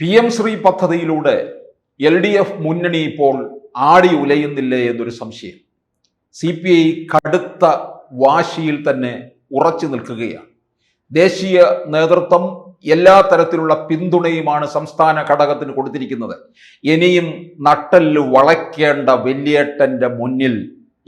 PM Shri പദ്ധതിയിലൂടെ LDF മുന്നണി ഇപ്പോൾ ആടി ഉലയുന്നില്ലേ എന്നൊരു സംശയം. CPI കടുത്ത വാശിയിൽ തന്നെ ഉറച്ചു നിൽക്കുകയാണ്. ദേശീയ നേതൃത്വം എല്ലാ തരത്തിലുള്ള പിന്തുണയുമാണ് സംസ്ഥാന ഘടകത്തിന് കൊടുത്തിരിക്കുന്നത്. ഇനിയും നട്ടെല്ല് വളയ്ക്കേണ്ട വല്യേട്ടന്റെ മുന്നിൽ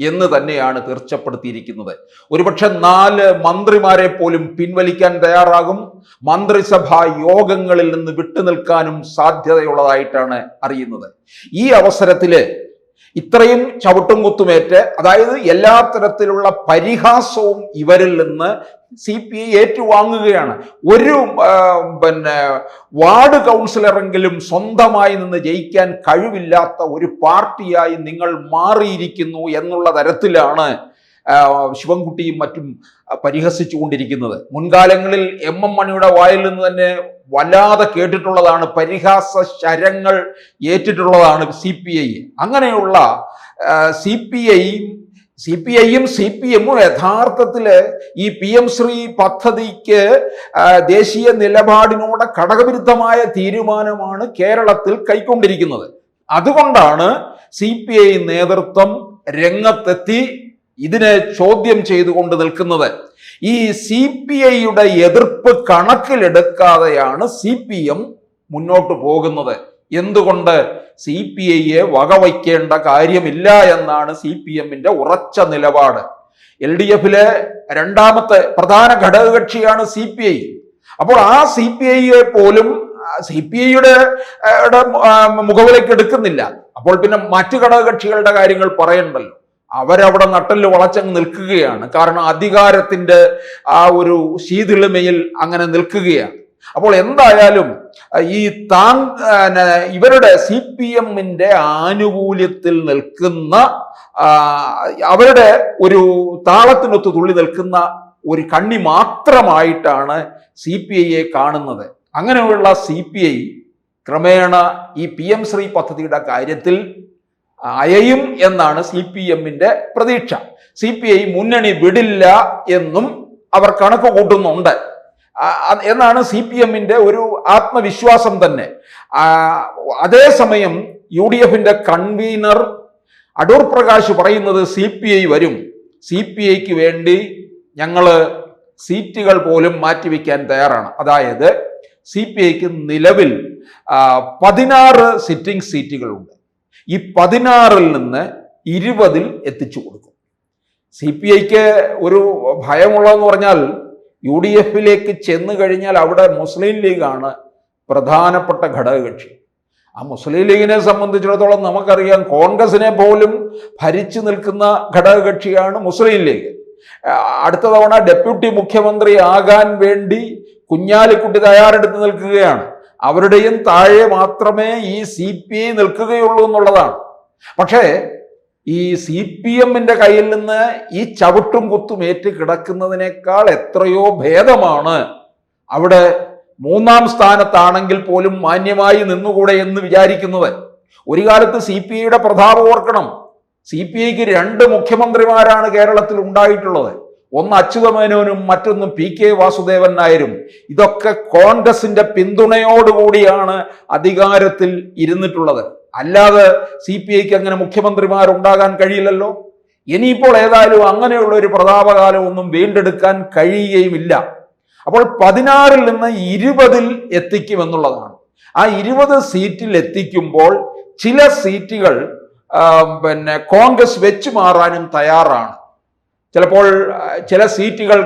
എന്ന് തന്നെയാണ് തീർച്ചപ്പെടുത്തിയിരിക്കുന്നത്. ഒരുപക്ഷെ 4 മന്ത്രിമാരെ പോലും പിൻവലിക്കാൻ തയ്യാറാകും. മന്ത്രിസഭാ യോഗങ്ങളിൽ നിന്ന് വിട്ടുനിൽക്കാനും സാധ്യതയുള്ളതായിട്ടാണ് അറിയുന്നത്. ഈ അവസരത്തില് ഇത്രയും ചവിട്ടും കുത്തുമേറ്റ്, അതായത് എല്ലാ തരത്തിലുള്ള പരിഹാസവും ഇവരിൽ നിന്ന് CPI ഏറ്റുവാങ്ങുകയാണ്. ഒരു വാർഡ് കൗൺസിലറെങ്കിലും സ്വന്തമായി നിന്ന് ജയിക്കാൻ കഴിവില്ലാത്ത ഒരു പാർട്ടിയായി നിങ്ങൾ മാറിയിരിക്കുന്നു എന്നുള്ള തരത്തിലാണ് ശിവൻകുട്ടിയും മറ്റും പരിഹസിച്ചുകൊണ്ടിരിക്കുന്നത്. മുൻകാലങ്ങളിൽ MM മണിയുടെ വായിൽ നിന്ന് തന്നെ വല്ലാതെ കേട്ടിട്ടുള്ളതാണ്, പരിഹാസ ശരങ്ങൾ ഏറ്റിട്ടുള്ളതാണ് CPI. അങ്ങനെയുള്ള CPIയും CPMും യഥാർത്ഥത്തില് ഈ PM ശ്രീ പദ്ധതിക്ക് ദേശീയ നിലപാടിനോട് ഘടകവിരുദ്ധമായ തീരുമാനമാണ് കേരളത്തിൽ കൈക്കൊണ്ടിരിക്കുന്നത്. അതുകൊണ്ടാണ് CPI നേതൃത്വം രംഗത്തെത്തി ഇതിനെ ചോദ്യം ചെയ്തുകൊണ്ട് നിൽക്കുന്നത്. ഈ CPIയുടെ എതിർപ്പ് കണക്കിലെടുക്കാതെയാണ് CPM മുന്നോട്ട് പോകുന്നത്. എന്തുകൊണ്ട്? CPIയെ വകവയ്ക്കേണ്ട കാര്യമില്ല എന്നാണ് CPMന്റെ ഉറച്ച നിലപാട്. LDFിലെ രണ്ടാമത്തെ പ്രധാന ഘടകകക്ഷിയാണ് CPI. അപ്പോൾ ആ CPIയെ പോലും CPIയുടെ മുഖവിലേക്ക് എടുക്കുന്നില്ല. അപ്പോൾ പിന്നെ മറ്റു ഘടകകക്ഷികളുടെ കാര്യങ്ങൾ പറയണ്ടല്ലോ. അവരവിടെ നട്ടെല്ല് വളച്ചങ്ങ് നിൽക്കുകയാണ്. കാരണം അധികാരത്തിന്റെ ആ ഒരു ശീതിളിമയിൽ അങ്ങനെ നിൽക്കുകയാണ്. അപ്പോൾ എന്തായാലും ഈ ഇവരുടെ CPMന്റെ ആനുകൂല്യത്തിൽ നിൽക്കുന്ന, അവരുടെ ഒരു താളത്തിനൊത്ത് തുള്ളി നിൽക്കുന്ന ഒരു കണ്ണി മാത്രമായിട്ടാണ് CPIയെ കാണുന്നത്. അങ്ങനെയുള്ള CPI ക്രമേണ ഈ PM ശ്രീ പദ്ധതിയുടെ കാര്യത്തിൽ അയയും എന്നാണ് CPMന്റെ പ്രതീക്ഷ. CPI മുന്നണി വിടില്ല എന്നും അവർ കണക്ക് കൂട്ടുന്നുണ്ട് എന്നാണ് CPMന്റെ ഒരു ആത്മവിശ്വാസം തന്നെ. അതേസമയം UDFന്റെ കൺവീനർ അടൂർ പ്രകാശ് പറയുന്നത് CPI വരും, CPIക്ക് വേണ്ടി ഞങ്ങൾ സീറ്റുകൾ പോലും മാറ്റിവെക്കാൻ തയ്യാറാണ്. അതായത് CPIക്ക് നിലവിൽ 16 സിറ്റിംഗ് സീറ്റുകളുണ്ട്. ഈ 16-ൽ നിന്ന് 20-ൽ എത്തിച്ചു കൊടുക്കും. CPIക്ക് ഒരു ഭയമുള്ളതെന്ന് പറഞ്ഞാൽ UDFിലേക്ക് ചെന്ന് കഴിഞ്ഞാൽ അവിടെ മുസ്ലിം ലീഗാണ് പ്രധാനപ്പെട്ട ഘടകകക്ഷി. ആ മുസ്ലിം ലീഗിനെ സംബന്ധിച്ചിടത്തോളം നമുക്കറിയാം, കോൺഗ്രസിനെ പോലും ഭരിച്ചു നിൽക്കുന്ന ഘടകകക്ഷിയാണ് മുസ്ലിം ലീഗ്. അടുത്ത തവണ ഡെപ്യൂട്ടി മുഖ്യമന്ത്രി ആകാൻ വേണ്ടി കുഞ്ഞാലിക്കുട്ടി തയ്യാറെടുത്ത് നിൽക്കുകയാണ്. അവരുടെയും താഴെ മാത്രമേ ഈ CPI നിൽക്കുകയുള്ളൂ എന്നുള്ളതാണ്. പക്ഷേ ഈ CPMന്റെ കയ്യിൽ നിന്ന് ഈ ചവിട്ടും കുത്തും ഏറ്റ് കിടക്കുന്നതിനേക്കാൾ എത്രയോ ഭേദമാണ് അവിടെ 3-ാം സ്ഥാനത്താണെങ്കിൽ പോലും മാന്യമായി നിന്നുകൂടെ എന്ന് വിചാരിക്കുന്നത്. ഒരു കാലത്ത് CPIയുടെ പ്രതാപം ഓർക്കണം. CPIക്ക് 2 മുഖ്യമന്ത്രിമാരാണ് കേരളത്തിൽ ഉണ്ടായിട്ടുള്ളത്. ഒന്ന് അച്യുതമേനോനും മറ്റൊന്ന് PK വാസുദേവൻ നായരും. ഇതൊക്കെ കോൺഗ്രസിന്റെ പിന്തുണയോടുകൂടിയാണ് അധികാരത്തിൽ ഇരുന്നിട്ടുള്ളത്. അല്ലാതെ CPIക്ക് അങ്ങനെ മുഖ്യമന്ത്രിമാരുണ്ടാകാൻ കഴിയില്ലല്ലോ. ഇനിയിപ്പോൾ ഏതായാലും അങ്ങനെയുള്ള ഒരു പ്രതാപകാലം ഒന്നും വീണ്ടെടുക്കാൻ കഴിയുകയുമില്ല. അപ്പോൾ 16-ൽ നിന്ന് 20-ൽ എത്തിക്കുമെന്നുള്ളതാണ്. ആ 20 സീറ്റിൽ എത്തിക്കുമ്പോൾ ചില സീറ്റുകൾ കോൺഗ്രസ് വെച്ചു മാറാനും തയ്യാറാണ്. ചിലപ്പോൾ ചില സീറ്റുകൾ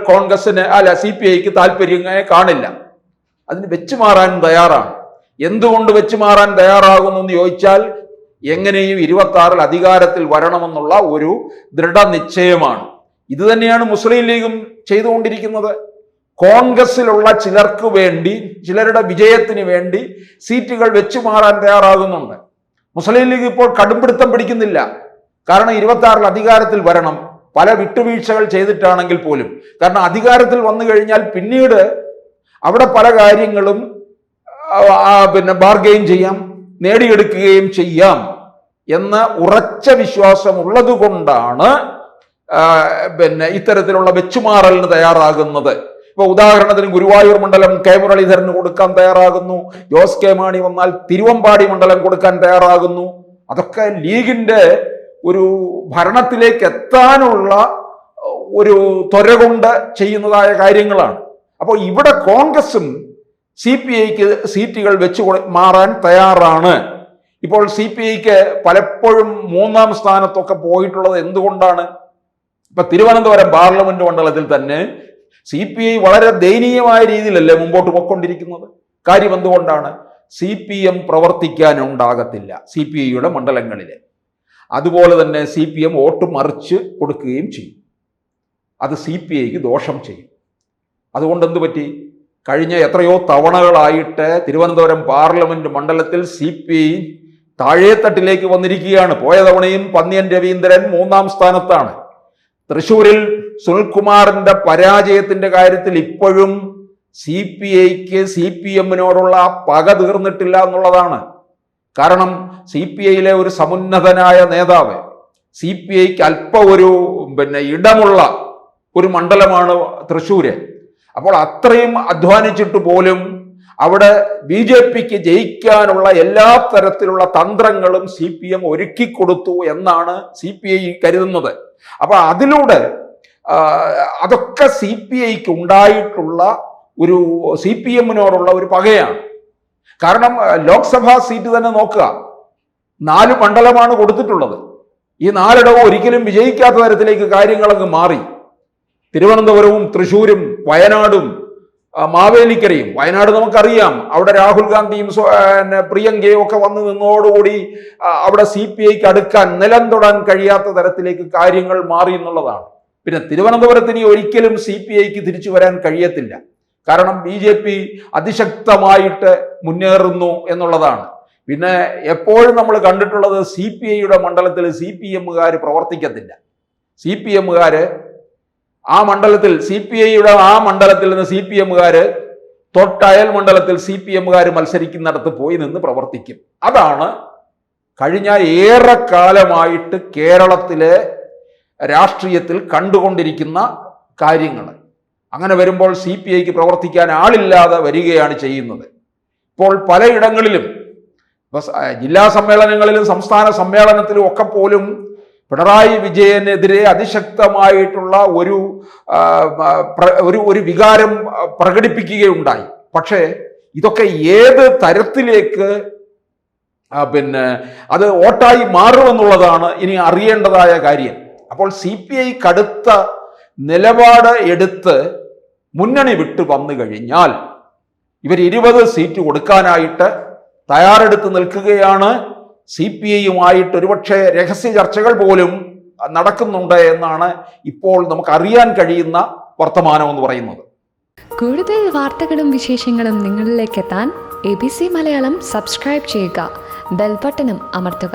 CPIക്ക് താല്പര്യം കാണില്ല, അതിന് വെച്ചു മാറാനും തയ്യാറാണ്. എന്തുകൊണ്ട് വെച്ചു മാറാൻ തയ്യാറാകുന്നു എന്ന് ചോദിച്ചാൽ, എങ്ങനെയും 26-ൽ അധികാരത്തിൽ വരണമെന്നുള്ള ഒരു ദൃഢനിശ്ചയമാണ്. ഇത് തന്നെയാണ് മുസ്ലിം ലീഗും ചെയ്തുകൊണ്ടിരിക്കുന്നത്. കോൺഗ്രസിലുള്ള ചിലർക്ക് വേണ്ടി, ചിലരുടെ വിജയത്തിന് വേണ്ടി സീറ്റുകൾ വെച്ചു മാറാൻ തയ്യാറാകുന്നുണ്ട്. മുസ്ലിം ലീഗ് ഇപ്പോൾ കടുംപിടുത്തം പിടിക്കുന്നില്ല. കാരണം 26-ൽ അധികാരത്തിൽ വരണം, പല വിട്ടുവീഴ്ചകൾ ചെയ്തിട്ടാണെങ്കിൽ പോലും. കാരണം അധികാരത്തിൽ വന്നു കഴിഞ്ഞാൽ പിന്നീട് അവിടെ പല കാര്യങ്ങളും ബാർഗെയിൻ ചെയ്യാം, നേടിയെടുക്കുകയും ചെയ്യാം എന്ന ഉറച്ച വിശ്വാസം ഉള്ളത് കൊണ്ടാണ് ഇത്തരത്തിലുള്ള വെച്ചുമാറലിന് തയ്യാറാകുന്നത്. ഇപ്പൊ ഉദാഹരണത്തിന് ഗുരുവായൂർ മണ്ഡലം കെ മുരളീധരന് കൊടുക്കാൻ തയ്യാറാകുന്നു. ജോസ് കെ മാണി വന്നാൽ തിരുവമ്പാടി മണ്ഡലം കൊടുക്കാൻ തയ്യാറാകുന്നു. അതൊക്കെ ലീഗിന്റെ ഒരു ഭരണത്തിലേക്ക് എത്താനുള്ള ഒരു ത്വര കൊണ്ട് ചെയ്യുന്നതായ കാര്യങ്ങളാണ്. അപ്പോൾ ഇവിടെ കോൺഗ്രസും CPIക്ക് സീറ്റുകൾ വെച്ച് മാറാൻ തയ്യാറാണ്. ഇപ്പോൾ CPIക്ക് പലപ്പോഴും 3-ാം സ്ഥാനത്തൊക്കെ പോയിട്ടുള്ളത് എന്തുകൊണ്ടാണ്? ഇപ്പൊ തിരുവനന്തപുരം പാർലമെന്റ് മണ്ഡലത്തിൽ തന്നെ CPI വളരെ ദയനീയമായ രീതിയിലല്ലേ മുമ്പോട്ട് പോയിക്കൊണ്ടിരിക്കുന്നത്. കാര്യം എന്തുകൊണ്ടാണ്? CPM പ്രവർത്തിക്കാനുണ്ടാകത്തില്ല CPIയുടെ മണ്ഡലങ്ങളിൽ. അതുപോലെ തന്നെ CPM വോട്ട് മറിച്ച് കൊടുക്കുകയും ചെയ്യും. അത് CPIക്ക് ദോഷം ചെയ്യും. അതുകൊണ്ട് എന്തു പറ്റി? കഴിഞ്ഞ എത്രയോ തവണകളായിട്ട് തിരുവനന്തപുരം പാർലമെന്റ് മണ്ഡലത്തിൽ CPI താഴേത്തട്ടിലേക്ക് വന്നിരിക്കുകയാണ്. പോയ തവണയും പന്ന്യൻ രവീന്ദ്രൻ 3-ാം സ്ഥാനത്താണ്. തൃശ്ശൂരിൽ സുനിൽകുമാറിന്റെ പരാജയത്തിന്റെ കാര്യത്തിൽ ഇപ്പോഴും CPIക്ക് CPMനോടുള്ള പക തീർന്നിട്ടില്ല എന്നുള്ളതാണ്. കാരണം CPIയിലെ ഒരു സമുന്നതനായ നേതാവ്, CPIക്ക് അല്പം ഒരു ഇടമുള്ള ഒരു മണ്ഡലമാണ് തൃശ്ശൂര്. അപ്പോൾ അത്രയും അധ്വാനിച്ചിട്ട് പോലും അവിടെ BJPക്ക് ജയിക്കാനുള്ള എല്ലാ തരത്തിലുള്ള തന്ത്രങ്ങളും CPM ഒരുക്കിക്കൊടുത്തു എന്നാണ് CPI കരുതുന്നത്. അപ്പൊ അതിലൂടെ അതൊക്കെ CPIക്ക് ഉണ്ടായിട്ടുള്ള ഒരു CPMനോടുള്ള ഒരു പകയാണ്. കാരണം ലോക്സഭാ സീറ്റ് തന്നെ നോക്കുക, 4 മണ്ഡലമാണ് കൊടുത്തിട്ടുള്ളത്. ഈ 4ഇടവും ഒരിക്കലും വിജയിക്കാത്ത തരത്തിലേക്ക് കാര്യങ്ങളങ്ങ് മാറി. തിരുവനന്തപുരവും തൃശ്ശൂരും വയനാടും മാവേലിക്കരയും. വയനാട് നമുക്കറിയാം, അവിടെ രാഹുൽ ഗാന്ധിയും പ്രിയങ്കയും ഒക്കെ വന്ന് നിന്നോടുകൂടി അവിടെ CPIക്ക് അടുക്കാൻ, നിലം തൊടാൻ കഴിയാത്ത തരത്തിലേക്ക് കാര്യങ്ങൾ മാറി എന്നുള്ളതാണ്. പിന്നെ തിരുവനന്തപുരത്തിന് ഒരിക്കലും CPIക്ക് തിരിച്ചു വരാൻ കഴിയത്തില്ല. കാരണം BJP അതിശക്തമായിട്ട് മുന്നേറുന്നു എന്നുള്ളതാണ്. പിന്നെ എപ്പോഴും നമ്മൾ കണ്ടിട്ടുള്ളത് CPIയുടെ മണ്ഡലത്തിൽ CPMകാർ പ്രവർത്തിക്കത്തില്ല. CPMകാർ ആ മണ്ഡലത്തിൽ CPIയുടെ ആ മണ്ഡലത്തിൽ നിന്ന് CPMകാർ തൊട്ടയൽ മണ്ഡലത്തിൽ CPMകാർ മത്സരിക്കുന്നിടത്ത് പോയി നിന്ന് പ്രവർത്തിക്കും. അതാണ് കഴിഞ്ഞ ഏറെക്കാലമായിട്ട് കേരളത്തിലെ രാഷ്ട്രീയത്തിൽ കണ്ടുകൊണ്ടിരിക്കുന്ന കാര്യങ്ങൾ. അങ്ങനെ വരുമ്പോൾ CPIക്ക് പ്രവർത്തിക്കാൻ ആളില്ലാതെ വരികയാണ് ചെയ്യുന്നത്. ഇപ്പോൾ പലയിടങ്ങളിലും ജില്ലാ സമ്മേളനങ്ങളിലും സംസ്ഥാന സമ്മേളനത്തിലും ഒക്കെ പോലും പിണറായി വിജയനെതിരെ അതിശക്തമായിട്ടുള്ള ഒരു വികാരം പ്രകടിപ്പിക്കുകയുണ്ടായി. പക്ഷേ ഇതൊക്കെ ഏത് തരത്തിലേക്ക് അത് വോട്ടായി മാറുമെന്നുള്ളതാണ് ഇനി അറിയേണ്ടതായ കാര്യം. അപ്പോൾ CPI കടുത്ത നിലപാട് എടുത്ത് മുന്നണി വിട്ടു വന്നു കഴിഞ്ഞാൽ ഇവർ 20 സീറ്റ് കൊടുക്കാനായിട്ട് തയ്യാറെടുത്ത് നിൽക്കുകയാണ്. CPIയുമായിട്ട് ഒരുപക്ഷെ രഹസ്യ ചർച്ചകൾ പോലും നടക്കുന്നുണ്ട് എന്നാണ് ഇപ്പോൾ നമുക്ക് അറിയാൻ കഴിയുന്ന വർത്തമാനം എന്ന് പറയുന്നത്. കൂടുതൽ വാർത്തകളും വിശേഷങ്ങളും നിങ്ങളിലേക്ക് എത്താൻ ABC മലയാളം സബ്സ്ക്രൈബ് ചെയ്യുക, ബെൽ ബട്ടണും അമർത്തുക.